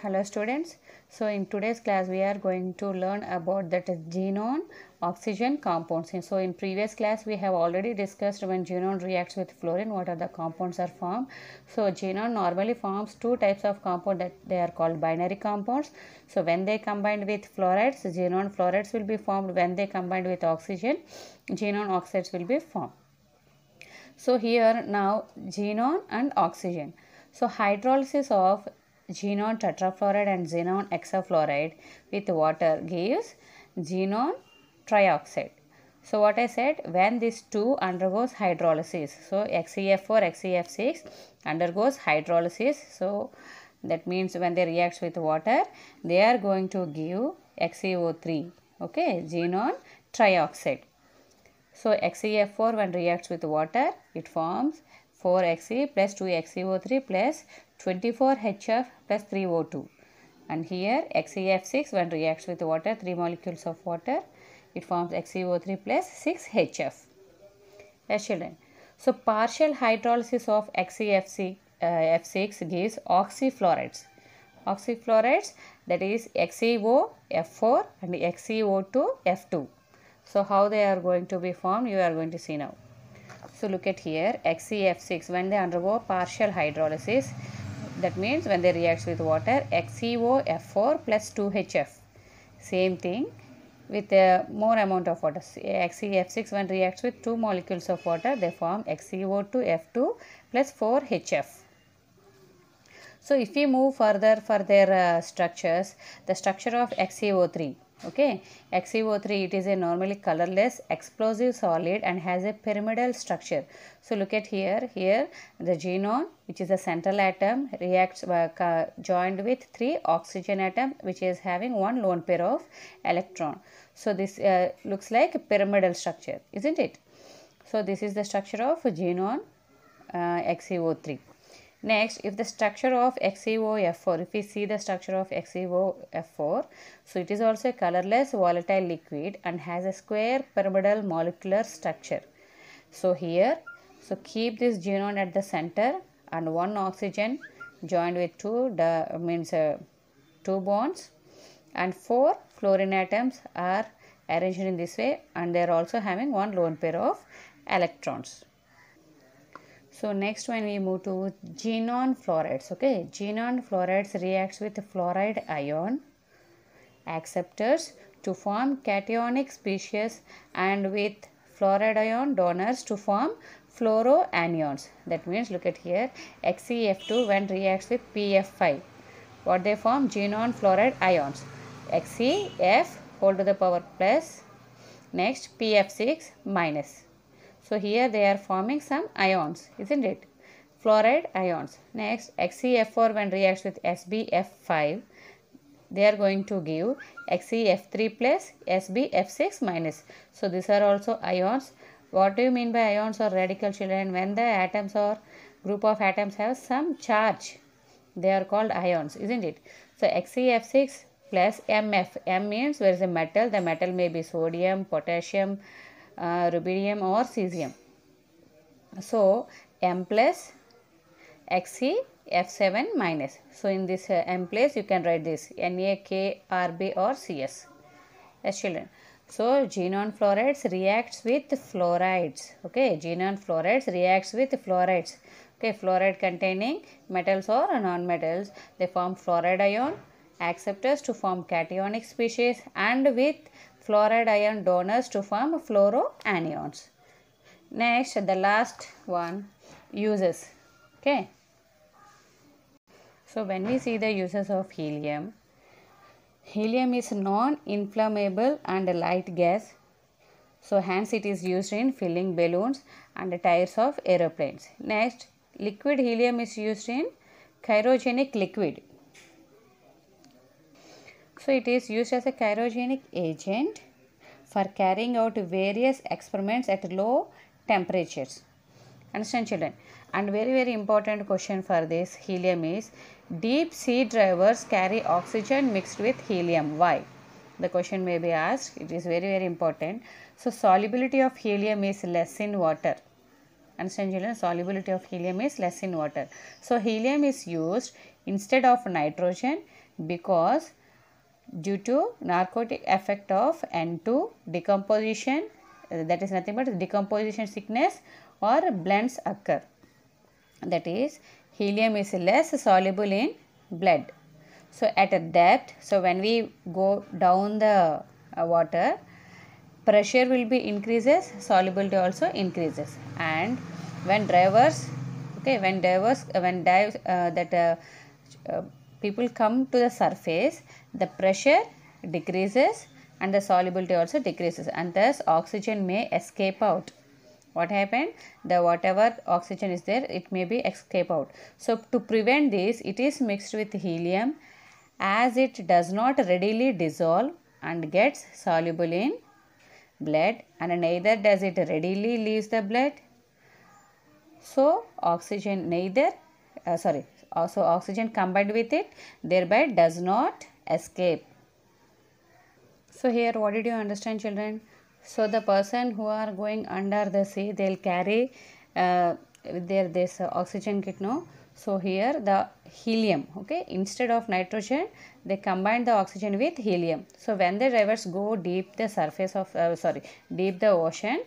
Hello students. So in today's class we are going to learn about that xenon oxygen compounds. So in previous class we have already discussed when xenon reacts with fluorine what are the compounds are formed. So xenon normally forms two types of compound that they are called binary compounds. So when they combined with fluorides, xenon fluorides will be formed. When they combined with oxygen, xenon oxides will be formed. So here now xenon and oxygen. So hydrolysis of xenon tetrafluoride and xenon hexafluoride with water gives xenon trioxide. So what I said, when these two undergoes hydrolysis, so XeF4, XeF6 undergoes hydrolysis. So that means when they react with water, they are going to give XeO3, okay, xenon trioxide. So XeF4 when reacts with water, it forms 4Xe plus 2XeO3 plus 24HF plus 3O2. And here XeF6 when reacts with water, 3 molecules of water, it forms XeO3 plus 6HF. Yes, children. So partial hydrolysis of F6 gives oxyfluorides. Oxyfluorides, that is XeOF4 and XeO2F2. So how they are going to be formed, you are going to see now. So look at here, XeF6 when they undergo partial hydrolysis, that means when they react with water, XeOF4 plus 2HF. Same thing with more amount of water. XeF6 when reacts with 2 molecules of water, they form XeO2F2 plus 4HF. So if we move further for their structures, the structure of XeO3. Okay, XeO3, it is a normally colorless explosive solid and has a pyramidal structure. So look at here, the xenon, which is the central atom, reacts joined with 3 oxygen atoms which is having 1 lone pair of electron. So this looks like a pyramidal structure, isn't it? So this is the structure of xenon XeO3. Next, if the structure of XeOF4, if we see the structure of XeOF4, so it is also a colorless volatile liquid and has a square pyramidal molecular structure. So here, so keep this xenon at the center and 1 oxygen joined with 2 bonds and 4 fluorine atoms are arranged in this way and they are also having 1 lone pair of electrons. So next when we move to xenon fluorides, okay, xenon fluorides reacts with fluoride ion acceptors to form cationic species and with fluoride ion donors to form fluoroanions. That means look at here, XeF2 when reacts with PF5, what they form? Xenon fluoride ions. XeF whole to the power plus, next PF6 minus. So here they are forming some ions, isn't it? Fluoride ions. Next, XeF4 when reacts with SbF5, they are going to give XeF3 plus SbF6 minus. So these are also ions. What do you mean by ions or radical, children? When the atoms or group of atoms have some charge, they are called ions, isn't it? So XeF6 plus MF. M means where is a metal. The metal may be sodium, potassium, rubidium or cesium. So M plus XeF7 minus. So in this M place you can write this NaKRb or Cs. Yes, children. So xenon fluorides reacts with fluorides. Okay, xenon fluorides reacts with fluorides. Okay, fluoride containing metals or non-metals, they form fluoride ion acceptors to form cationic species and with fluoride ion donors to form fluoroanions. Next, the last one, uses. Okay. So when we see the uses of helium, helium is non-inflammable and a light gas. So hence it is used in filling balloons and tires of aeroplanes. Next, liquid helium is used in cryogenic liquid. So it is used as a cryogenic agent for carrying out various experiments at low temperatures. Understand, children? And very important question for this helium is, deep sea divers carry oxygen mixed with helium. Why? The question may be asked. It is very important. So solubility of helium is less in water. Understand children? Solubility of helium is less in water. So helium is used instead of nitrogen because due to narcotic effect of N2 decomposition, that is nothing but decomposition sickness or blends occur. That is, helium is less soluble in blood. So at a depth, so when we go down the water, pressure will be increases, solubility also increases. And when divers, people come to the surface, the pressure decreases and the solubility also decreases, and thus oxygen may escape out. What happened? The whatever oxygen is there, it may be escape out. So to prevent this, it is mixed with helium, as it does not readily dissolve and gets soluble in blood, and neither does it readily leaves the blood. So oxygen oxygen combined with it thereby does not escape. So here what did you understand children? So the person who are going under the sea, they will carry this oxygen kit, no? So here the helium, okay, instead of nitrogen they combine the oxygen with helium. So when the divers go deep the surface of deep the ocean,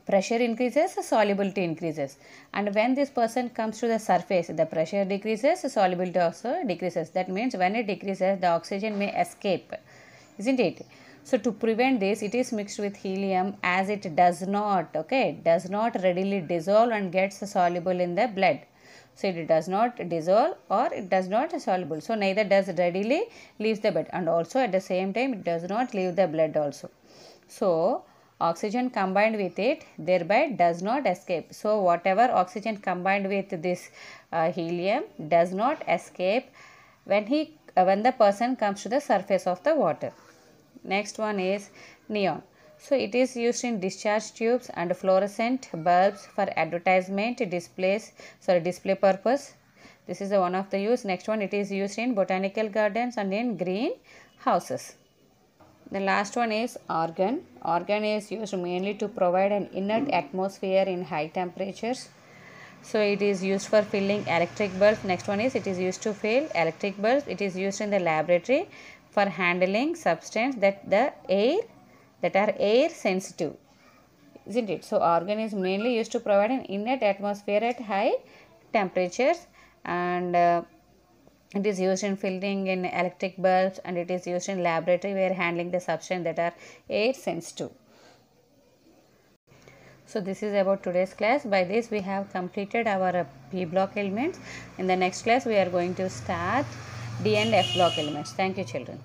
pressure increases, solubility increases, and when this person comes to the surface, the pressure decreases, solubility also decreases. That means when it decreases, the oxygen may escape, isn't it? So to prevent this, it is mixed with helium, as it does not readily dissolve and gets soluble in the blood. So it does not dissolve or it does not soluble. So neither does readily leaves the blood, and also at the same time it does not leave the blood also. So oxygen combined with it thereby does not escape. So whatever oxygen combined with this helium does not escape when the person comes to the surface of the water. Next one is neon. So it is used in discharge tubes and fluorescent bulbs for advertisement display purpose. This is one of the use. Next one, it is used in botanical gardens and in green houses. The last one is argon. Argon is used mainly to provide an inert atmosphere in high temperatures. So it is used for filling electric bulbs. Next one is, it is used to fill electric bulbs. It is used in the laboratory for handling substance that are air sensitive, isn't it? So argon is mainly used to provide an inert atmosphere at high temperatures, and it is used in filling in electric bulbs, and it is used in laboratory where handling the substance that are air sensitive. So this is about today's class. By this we have completed our P block elements. In the next class we are going to start D and F block elements. Thank you children.